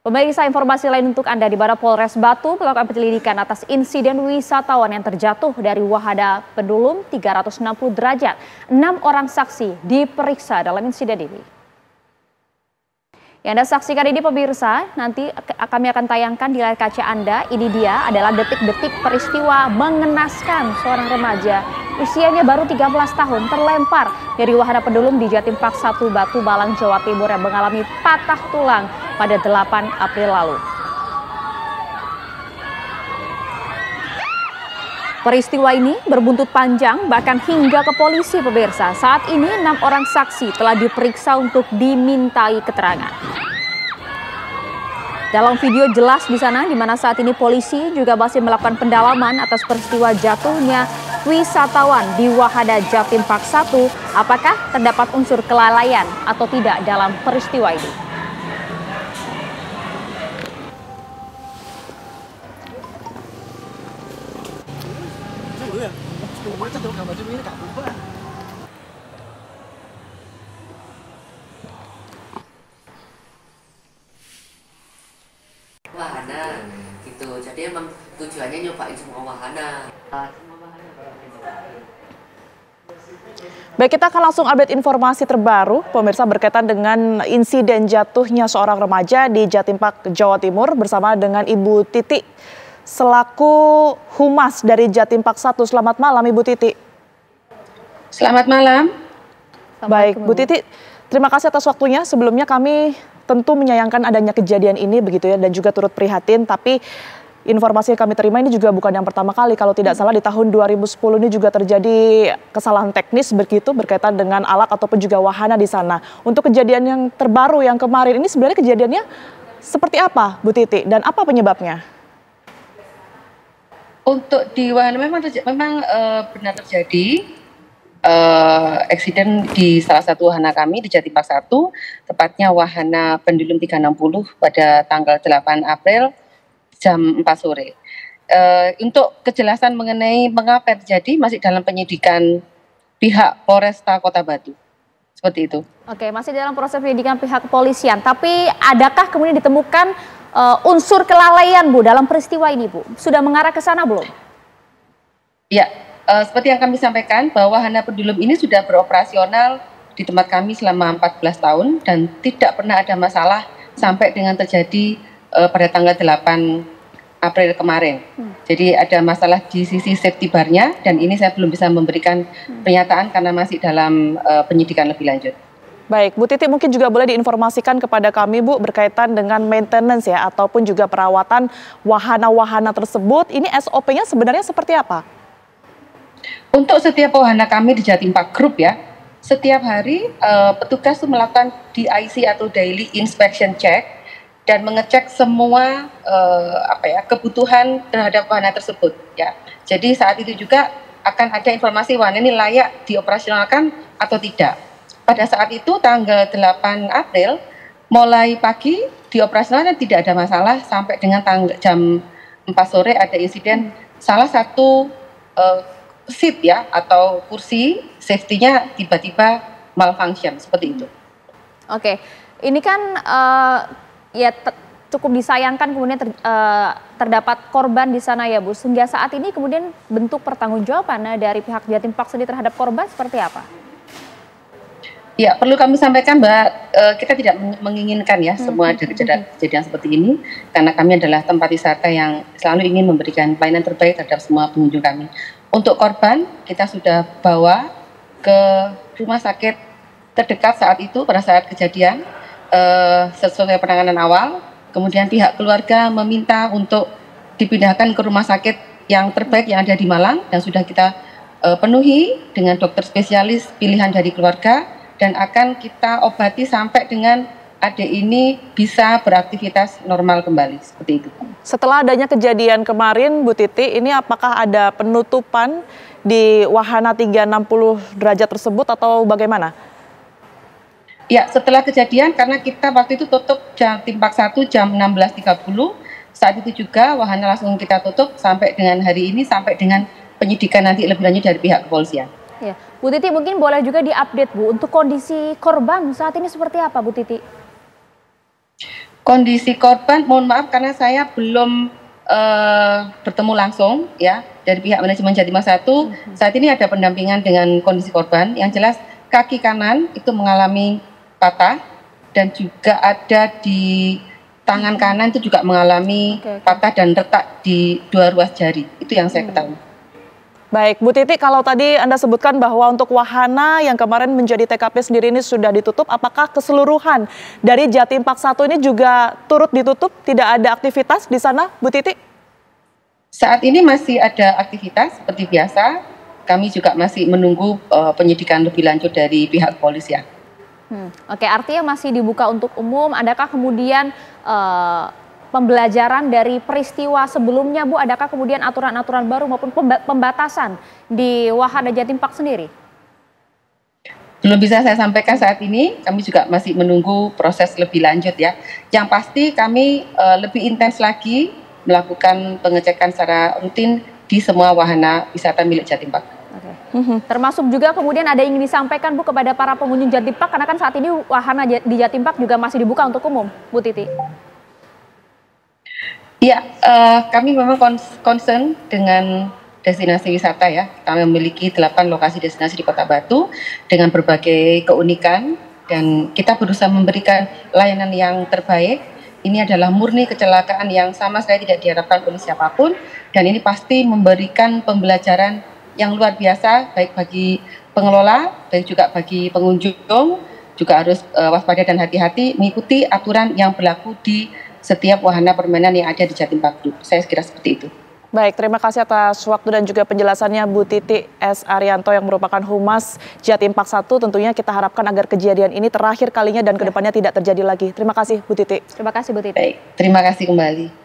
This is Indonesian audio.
Pemirsa, informasi lain untuk Anda. Di mana Polres Batu melakukan penyelidikan atas insiden wisatawan yang terjatuh dari wahana pendulum 360 derajat. 6 orang saksi diperiksa dalam insiden ini. Yang Anda saksikan ini pemirsa, nanti kami akan tayangkan di layar kaca Anda. Ini dia adalah detik-detik peristiwa mengenaskan seorang remaja usianya baru 13 tahun terlempar dari wahana pendulum di Jatim Park 1 Batu Malang, Jawa Timur yang mengalami patah tulang pada 8 April lalu. Peristiwa ini berbuntut panjang bahkan hingga ke polisi pemirsa. Saat ini 6 orang saksi telah diperiksa untuk dimintai keterangan. Dalam video jelas di sana di mana saat ini polisi juga masih melakukan pendalaman atas peristiwa jatuhnya wisatawan di wahana Jatim Park 1. Apakah terdapat unsur kelalaian atau tidak dalam peristiwa ini? Wahana gitu, jadi emang tujuannya nyobain semua wahana. Baik, kita akan langsung update informasi terbaru pemirsa berkaitan dengan insiden jatuhnya seorang remaja di Jatim Park, Jawa Timur bersama dengan Ibu Titi selaku Humas dari Jatim Park 1. Selamat malam Ibu Titi. Selamat malam. Baik, Bu Titi, terima kasih atas waktunya. Sebelumnya kami tentu menyayangkan adanya kejadian ini begitu ya, dan juga turut prihatin, tapi informasi yang kami terima ini juga bukan yang pertama kali. Kalau tidak salah di tahun 2010 ini juga terjadi kesalahan teknis begitu berkaitan dengan alat ataupun juga wahana di sana. Untuk kejadian yang terbaru yang kemarin ini sebenarnya kejadiannya seperti apa Bu Titi dan apa penyebabnya? Untuk di wahana memang benar terjadi eksiden di salah satu wahana kami di Jatim Park 1, tepatnya wahana pendulum 360 pada tanggal 8 April jam 4 sore. Untuk kejelasan mengenai mengapa terjadi masih dalam penyidikan pihak Polresta Kota Batu. Seperti itu. Oke, masih dalam proses penyidikan pihak kepolisian. Tapi adakah kemudian ditemukan unsur kelalaian Bu dalam peristiwa ini Bu? Sudah mengarah ke sana belum? Ya. Seperti yang kami sampaikan bahwa wahana pendulum ini sudah beroperasional di tempat kami selama 14 tahun dan tidak pernah ada masalah sampai dengan terjadi pada tanggal 8 April kemarin. Jadi ada masalah di sisi safety bar-nya dan ini saya belum bisa memberikan pernyataan karena masih dalam penyidikan lebih lanjut. Baik, Bu Titi mungkin juga boleh diinformasikan kepada kami Bu berkaitan dengan maintenance ya ataupun juga perawatan wahana-wahana tersebut. Ini SOP-nya sebenarnya seperti apa? Untuk setiap wahana kami di Jatim Park Group ya, setiap hari petugas itu melakukan DIC atau Daily Inspection Check dan mengecek semua kebutuhan terhadap wahana tersebut ya. Jadi saat itu juga akan ada informasi wahana ini layak dioperasikanalkan atau tidak. Pada saat itu tanggal 8 April mulai pagi dioperasionalkan tidak ada masalah sampai dengan jam 4 sore ada insiden salah satu seat ya atau kursi safety-nya tiba-tiba malfunction seperti itu. Oke, ini kan cukup disayangkan kemudian terdapat korban di sana ya Bu. Hingga saat ini kemudian bentuk pertanggungjawaban dari pihak Jatim Park sendiri terhadap korban seperti apa? Ya, perlu kami sampaikan bahwa kita tidak menginginkan ya semua kejadian seperti ini karena kami adalah tempat wisata yang selalu ingin memberikan pelayanan terbaik terhadap semua pengunjung kami. Untuk korban, kita sudah bawa ke rumah sakit terdekat saat itu pada saat kejadian sesuai penanganan awal. Kemudian pihak keluarga meminta untuk dipindahkan ke rumah sakit yang terbaik yang ada di Malang dan sudah kita penuhi dengan dokter spesialis pilihan dari keluarga dan akan kita obati sampai dengan adik ini bisa beraktivitas normal kembali, seperti itu. Setelah adanya kejadian kemarin, Bu Titi, ini apakah ada penutupan di wahana 360 derajat tersebut atau bagaimana? Ya, setelah kejadian karena kita waktu itu tutup Jatim Park 1 jam 16.30, saat itu juga wahana langsung kita tutup sampai dengan hari ini, sampai dengan penyidikan nanti lebih lanjut dari pihak kepolisian. Ya, Bu Titi mungkin boleh juga diupdate Bu, untuk kondisi korban saat ini seperti apa Bu Titi? Kondisi korban, mohon maaf karena saya belum bertemu langsung ya dari pihak manajemen Jatim Park 1. Saat ini ada pendampingan dengan kondisi korban. Yang jelas kaki kanan itu mengalami patah dan juga ada di tangan kanan itu juga mengalami patah dan retak di 2 ruas jari. Itu yang saya ketahui. Baik, Bu Titi, kalau tadi Anda sebutkan bahwa untuk wahana yang kemarin menjadi TKP sendiri ini sudah ditutup, apakah keseluruhan dari Jatim Park 1 ini juga turut ditutup? Tidak ada aktivitas di sana, Bu Titi? Saat ini masih ada aktivitas seperti biasa. Kami juga masih menunggu penyidikan lebih lanjut dari pihak kepolisian. Oke, artinya masih dibuka untuk umum. Adakah kemudian pembelajaran dari peristiwa sebelumnya, Bu? Adakah kemudian aturan-aturan baru maupun pembatasan di wahana Jatim Park sendiri? Belum bisa saya sampaikan saat ini, kami juga masih menunggu proses lebih lanjut ya. Yang pasti kami lebih intens lagi melakukan pengecekan secara rutin di semua wahana wisata milik Jatim Park. Termasuk juga kemudian ada yang ingin disampaikan, Bu, kepada para pengunjung Jatim Park, karena kan saat ini wahana di Jatim Park juga masih dibuka untuk umum, Bu Titi. Ya, kami memang concern dengan destinasi wisata ya. Kami memiliki 8 lokasi destinasi di Kota Batu dengan berbagai keunikan dan kita berusaha memberikan layanan yang terbaik. Ini adalah murni kecelakaan yang sama sekali tidak diharapkan oleh siapapun dan ini pasti memberikan pembelajaran yang luar biasa baik bagi pengelola, baik juga bagi pengunjung, juga harus waspada dan hati-hati mengikuti aturan yang berlaku di setiap wahana permainan yang ada di Jatim Park Group. Saya kira seperti itu. Baik, terima kasih atas waktu dan juga penjelasannya Bu Titi S. Arianto yang merupakan Humas Jatim Park 1. Tentunya kita harapkan agar kejadian ini terakhir kalinya dan kedepannya tidak terjadi lagi. Terima kasih Bu Titi. Terima kasih Bu Titi. Baik, terima kasih kembali.